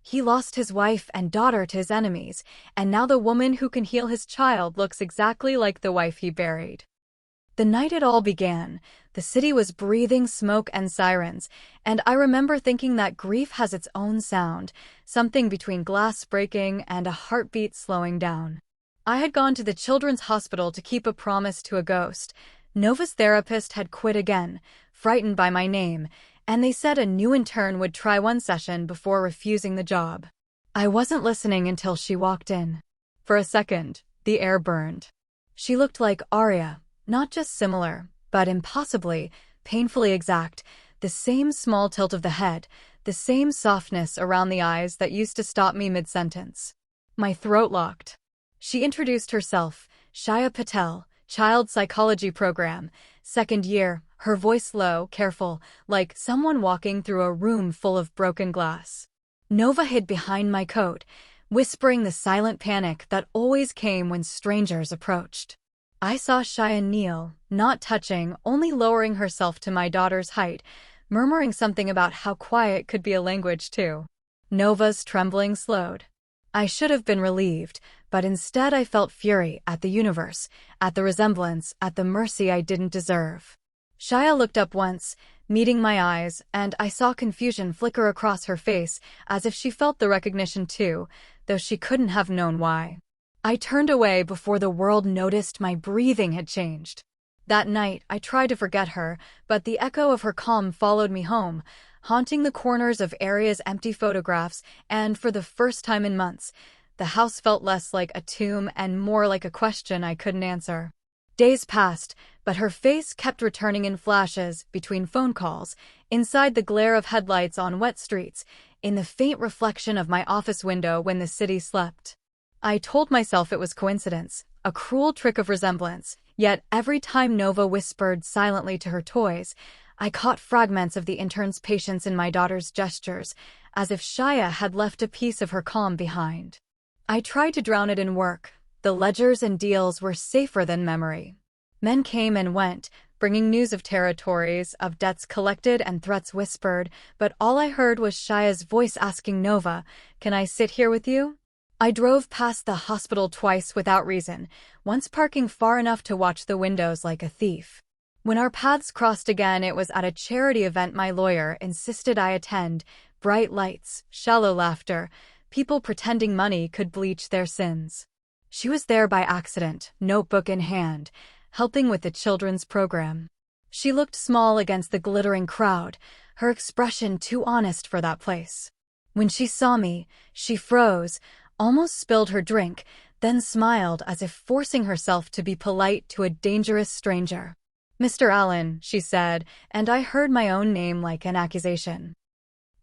He lost his wife and daughter to his enemies, and now the woman who can heal his child looks exactly like the wife he buried. The night it all began, the city was breathing smoke and sirens, and I remember thinking that grief has its own sound, something between glass breaking and a heartbeat slowing down. I had gone to the children's hospital to keep a promise to a ghost. Nova's therapist had quit again, frightened by my name, and they said a new intern would try one session before refusing the job. I wasn't listening until she walked in. For a second, the air burned. She looked like Arya, not just similar, but impossibly, painfully exact, the same small tilt of the head, the same softness around the eyes that used to stop me mid-sentence. My throat locked. She introduced herself, Shya Patel, Child Psychology Program, second year, her voice low, careful, like someone walking through a room full of broken glass. Nova hid behind my coat, whispering the silent panic that always came when strangers approached. I saw Shya kneel, not touching, only lowering herself to my daughter's height, murmuring something about how quiet could be a language too. Nova's trembling slowed. I should have been relieved, but instead I felt fury at the universe, at the resemblance, at the mercy I didn't deserve. Shya looked up once, meeting my eyes, and I saw confusion flicker across her face, as if she felt the recognition too, though she couldn't have known why. I turned away before the world noticed my breathing had changed. That night, I tried to forget her, but the echo of her calm followed me home, haunting the corners of Arya's empty photographs, and for the first time in months, the house felt less like a tomb and more like a question I couldn't answer. Days passed, but her face kept returning in flashes, between phone calls, inside the glare of headlights on wet streets, in the faint reflection of my office window when the city slept. I told myself it was coincidence, a cruel trick of resemblance, yet every time Nova whispered silently to her toys, I caught fragments of the intern's patience in my daughter's gestures, as if Shya had left a piece of her calm behind. I tried to drown it in work. The ledgers and deals were safer than memory. Men came and went, bringing news of territories, of debts collected and threats whispered, but all I heard was Shya's voice asking Nova, "Can I sit here with you?" I drove past the hospital twice without reason, once parking far enough to watch the windows like a thief. When our paths crossed again, it was at a charity event my lawyer insisted I attend. Bright lights, shallow laughter, people pretending money could bleach their sins. She was there by accident, notebook in hand, helping with the children's program. She looked small against the glittering crowd, her expression too honest for that place. When she saw me, she froze, almost spilled her drink, then smiled as if forcing herself to be polite to a dangerous stranger. "Mr. Allen," she said, and I heard my own name like an accusation.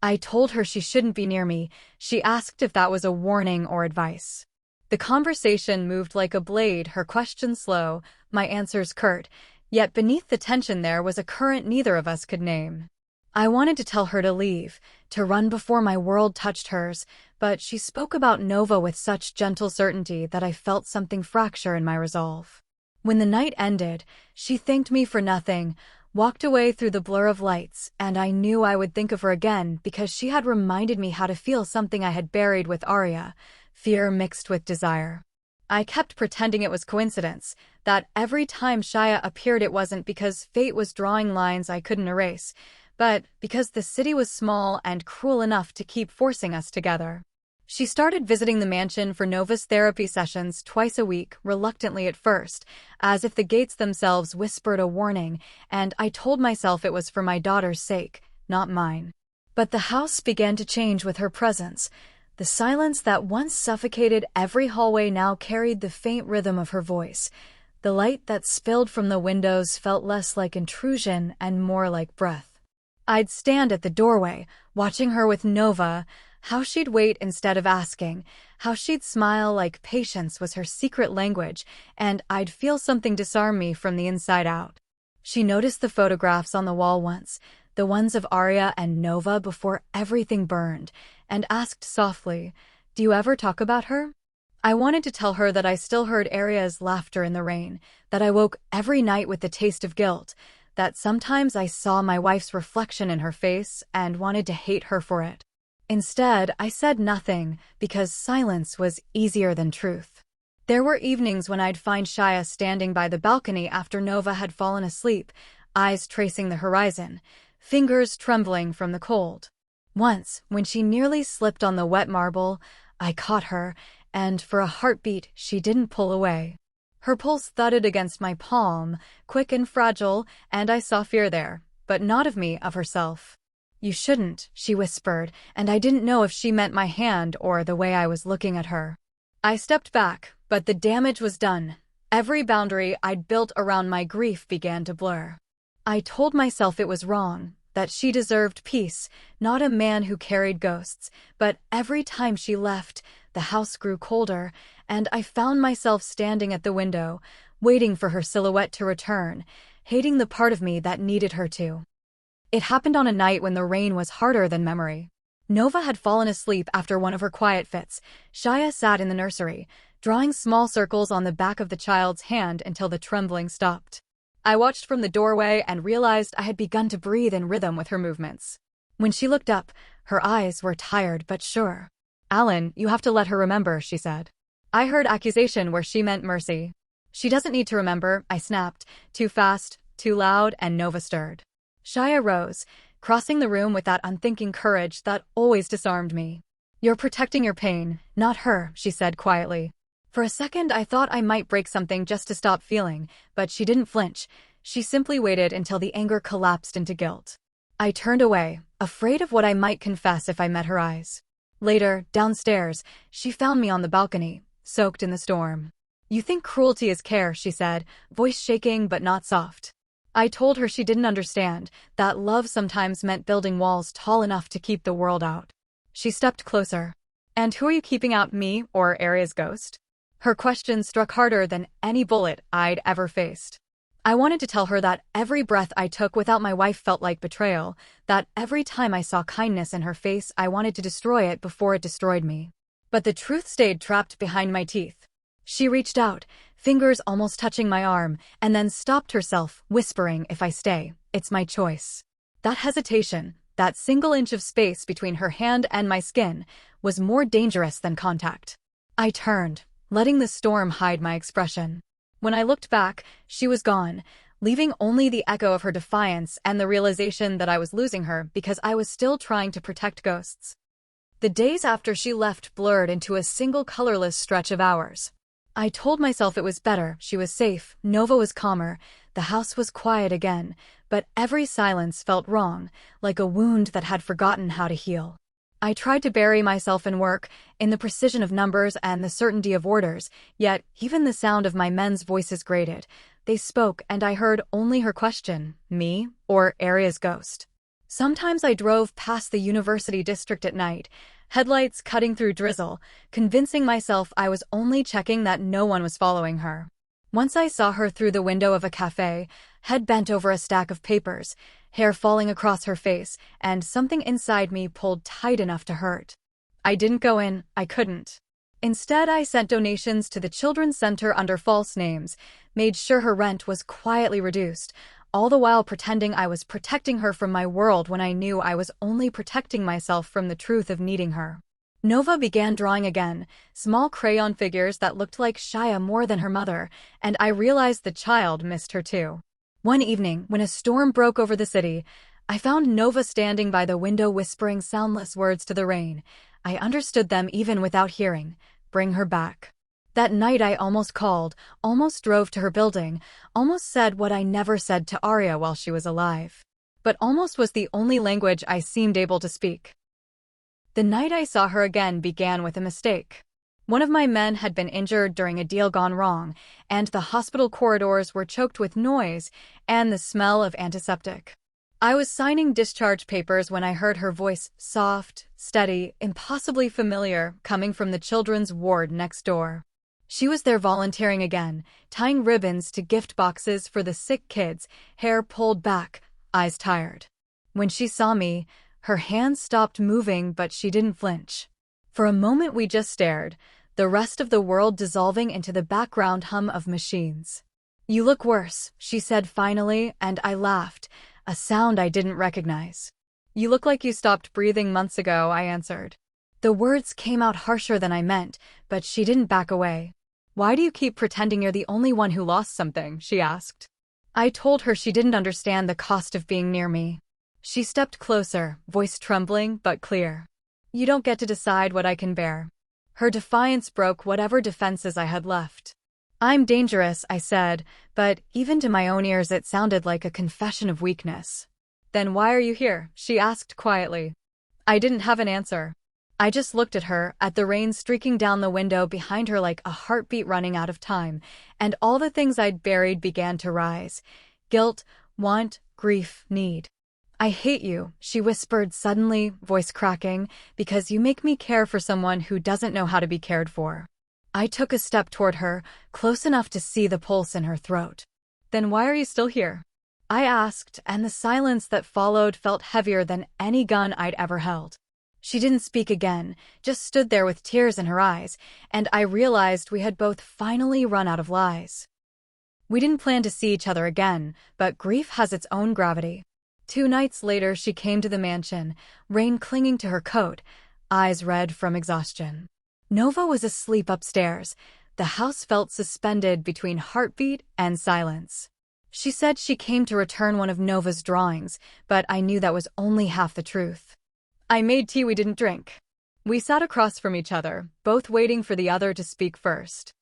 I told her she shouldn't be near me. She asked if that was a warning or advice. The conversation moved like a blade, her questions slow, my answers curt, yet beneath the tension there was a current neither of us could name. I wanted to tell her to leave, to run before my world touched hers, but she spoke about Nova with such gentle certainty that I felt something fracture in my resolve. When the night ended, she thanked me for nothing, walked away through the blur of lights, and I knew I would think of her again because she had reminded me how to feel something I had buried with Arya, fear mixed with desire. I kept pretending it was coincidence, that every time Shya appeared it wasn't because fate was drawing lines I couldn't erase, but because the city was small and cruel enough to keep forcing us together. She started visiting the mansion for Nova's therapy sessions twice a week, reluctantly at first, as if the gates themselves whispered a warning, and I told myself it was for my daughter's sake, not mine. But the house began to change with her presence. The silence that once suffocated every hallway now carried the faint rhythm of her voice. The light that spilled from the windows felt less like intrusion and more like breath. I'd stand at the doorway, watching her with Nova, how she'd wait instead of asking, how she'd smile like patience was her secret language, and I'd feel something disarm me from the inside out. She noticed the photographs on the wall once, the ones of Arya and Nova before everything burned, and asked softly, "Do you ever talk about her?" I wanted to tell her that I still heard Arya's laughter in the rain, that I woke every night with the taste of guilt, that sometimes I saw my wife's reflection in her face and wanted to hate her for it. Instead, I said nothing because silence was easier than truth. There were evenings when I'd find Shya standing by the balcony after Nova had fallen asleep, eyes tracing the horizon, fingers trembling from the cold. Once, when she nearly slipped on the wet marble, I caught her, and for a heartbeat she didn't pull away. Her pulse thudded against my palm, quick and fragile, and I saw fear there, but not of me, of herself. "You shouldn't," she whispered, and I didn't know if she meant my hand or the way I was looking at her. I stepped back, but the damage was done. Every boundary I'd built around my grief began to blur. I told myself it was wrong, that she deserved peace, not a man who carried ghosts, but every time she left, the house grew colder, and I found myself standing at the window, waiting for her silhouette to return, hating the part of me that needed her to. It happened on a night when the rain was harder than memory. Nova had fallen asleep after one of her quiet fits. Shya sat in the nursery, drawing small circles on the back of the child's hand until the trembling stopped. I watched from the doorway and realized I had begun to breathe in rhythm with her movements. When she looked up, her eyes were tired but sure. "Alan, you have to let her remember," she said. I heard accusation where she meant mercy. "She doesn't need to remember," I snapped, too fast, too loud, and Nova stirred. Shya rose, crossing the room with that unthinking courage that always disarmed me. "You're protecting your pain, not her," she said quietly. For a second I thought I might break something just to stop feeling, but she didn't flinch. She simply waited until the anger collapsed into guilt. I turned away, afraid of what I might confess if I met her eyes. Later, downstairs, she found me on the balcony, soaked in the storm. "You think cruelty is care," she said, voice shaking but not soft. I told her she didn't understand, that love sometimes meant building walls tall enough to keep the world out. She stepped closer. "And who are you keeping out, me or Aria's ghost?" Her question struck harder than any bullet I'd ever faced. I wanted to tell her that every breath I took without my wife felt like betrayal, that every time I saw kindness in her face I wanted to destroy it before it destroyed me. But the truth stayed trapped behind my teeth. She reached out, fingers almost touching my arm, and then stopped herself, whispering, "If I stay, it's my choice." That hesitation, that single inch of space between her hand and my skin, was more dangerous than contact. I turned, letting the storm hide my expression. When I looked back, she was gone, leaving only the echo of her defiance and the realization that I was losing her because I was still trying to protect ghosts. The days after she left blurred into a single colorless stretch of hours. I told myself it was better, she was safe, Nova was calmer, the house was quiet again, but every silence felt wrong, like a wound that had forgotten how to heal. I tried to bury myself in work, in the precision of numbers and the certainty of orders, yet even the sound of my men's voices grated. They spoke, and I heard only her question, me or Aria's ghost. Sometimes I drove past the university district at night, headlights cutting through drizzle, convincing myself I was only checking that no one was following her. Once I saw her through the window of a cafe, head bent over a stack of papers, hair falling across her face, and something inside me pulled tight enough to hurt. I didn't go in, I couldn't. Instead, I sent donations to the Children's Center under false names, made sure her rent was quietly reduced, all the while pretending I was protecting her from my world when I knew I was only protecting myself from the truth of needing her. Nova began drawing again, small crayon figures that looked like Shya more than her mother, and I realized the child missed her too. One evening, when a storm broke over the city, I found Nova standing by the window whispering soundless words to the rain. I understood them even without hearing. Bring her back. That night I almost called, almost drove to her building, almost said what I never said to Aria while she was alive. But almost was the only language I seemed able to speak. The night I saw her again began with a mistake. One of my men had been injured during a deal gone wrong, and the hospital corridors were choked with noise and the smell of antiseptic. I was signing discharge papers when I heard her voice, soft, steady, impossibly familiar, coming from the children's ward next door. She was there volunteering again, tying ribbons to gift boxes for the sick kids, hair pulled back, eyes tired. When she saw me, her hands stopped moving, but she didn't flinch. For a moment we just stared, the rest of the world dissolving into the background hum of machines. "You look worse," she said finally, and I laughed, a sound I didn't recognize. You look like you stopped breathing months ago, I answered. The words came out harsher than I meant, but she didn't back away. Why do you keep pretending you're the only one who lost something? She asked. I told her she didn't understand the cost of being near me. She stepped closer, voice trembling but clear. You don't get to decide what I can bear. Her defiance broke whatever defenses I had left. I'm dangerous, I said, but even to my own ears it sounded like a confession of weakness. Then why are you here? She asked quietly. I didn't have an answer. I just looked at her, at the rain streaking down the window behind her like a heartbeat running out of time, and all the things I'd buried began to rise. Guilt, want, grief, need. I hate you, she whispered suddenly, voice cracking, because you make me care for someone who doesn't know how to be cared for. I took a step toward her, close enough to see the pulse in her throat. Then why are you still here? I asked, and the silence that followed felt heavier than any gun I'd ever held. She didn't speak again, just stood there with tears in her eyes, and I realized we had both finally run out of lies. We didn't plan to see each other again, but grief has its own gravity. 2 nights later she came to the mansion, rain clinging to her coat, eyes red from exhaustion. Nova was asleep upstairs. The house felt suspended between heartbeat and silence. She said she came to return one of Nova's drawings, but I knew that was only half the truth. I made tea we didn't drink. We sat across from each other, both waiting for the other to speak first.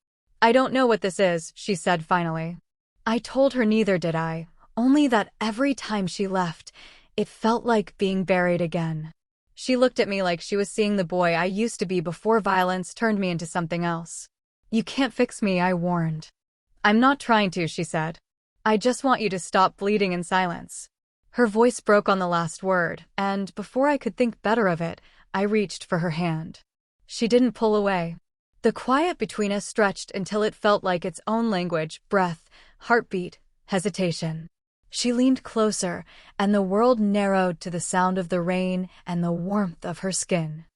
I don't know what this is, she said finally. I told her neither did I, only that every time she left, it felt like being buried again. She looked at me like she was seeing the boy I used to be before violence turned me into something else. You can't fix me, I warned. I'm not trying to, she said. I just want you to stop bleeding in silence. Her voice broke on the last word, and before I could think better of it, I reached for her hand. She didn't pull away. The quiet between us stretched until it felt like its own language, breath, heartbeat, hesitation. She leaned closer, and the world narrowed to the sound of the rain and the warmth of her skin.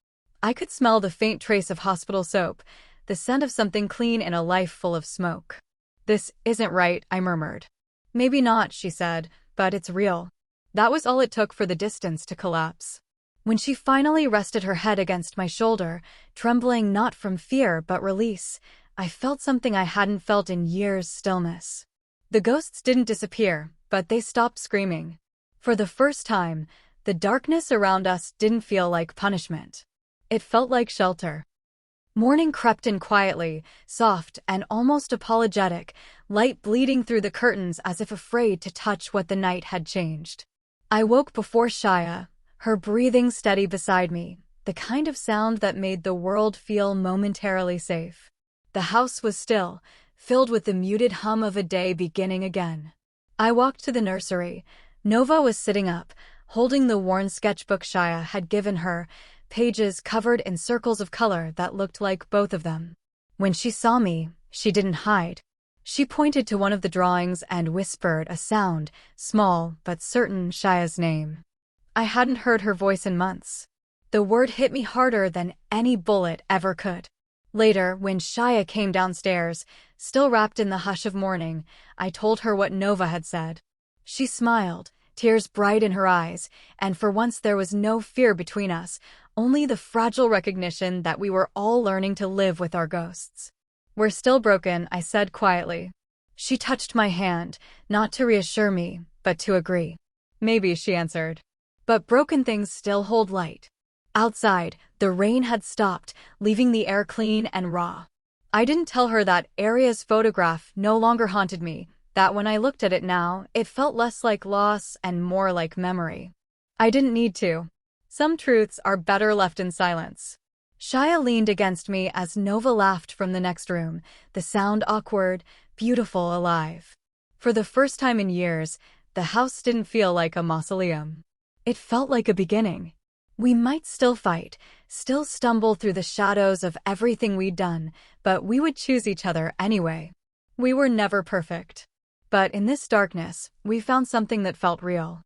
I could smell the faint trace of hospital soap, the scent of something clean in a life full of smoke. This isn't right, I murmured. Maybe not, she said, but it's real. That was all it took for the distance to collapse. When she finally rested her head against my shoulder, trembling not from fear but release, I felt something I hadn't felt in years: stillness. The ghosts didn't disappear, but they stopped screaming. For the first time, the darkness around us didn't feel like punishment. It felt like shelter. Morning crept in quietly, soft and almost apologetic, light bleeding through the curtains as if afraid to touch what the night had changed. I woke before Shya, her breathing steady beside me, the kind of sound that made the world feel momentarily safe. The house was still, filled with the muted hum of a day beginning again. I walked to the nursery. Nova was sitting up, holding the worn sketchbook Shya had given her, pages covered in circles of color that looked like both of them. When she saw me, she didn't hide. She pointed to one of the drawings and whispered a sound, small but certain, Shya's name. I hadn't heard her voice in months. The word hit me harder than any bullet ever could. Later, when Shya came downstairs, still wrapped in the hush of morning, I told her what Nova had said. She smiled, tears bright in her eyes, and for once there was no fear between us, only the fragile recognition that we were all learning to live with our ghosts. We're still broken, I said quietly. She touched my hand, not to reassure me, but to agree. Maybe, she answered. But broken things still hold light. Outside, the rain had stopped, leaving the air clean and raw. I didn't tell her that Aria's photograph no longer haunted me, that when I looked at it now, it felt less like loss and more like memory. I didn't need to. Some truths are better left in silence. Shya leaned against me as Nova laughed from the next room, the sound awkward, beautiful, alive. For the first time in years, the house didn't feel like a mausoleum. It felt like a beginning. We might still fight, still stumble through the shadows of everything we'd done, but we would choose each other anyway. We were never perfect. But in this darkness, we found something that felt real.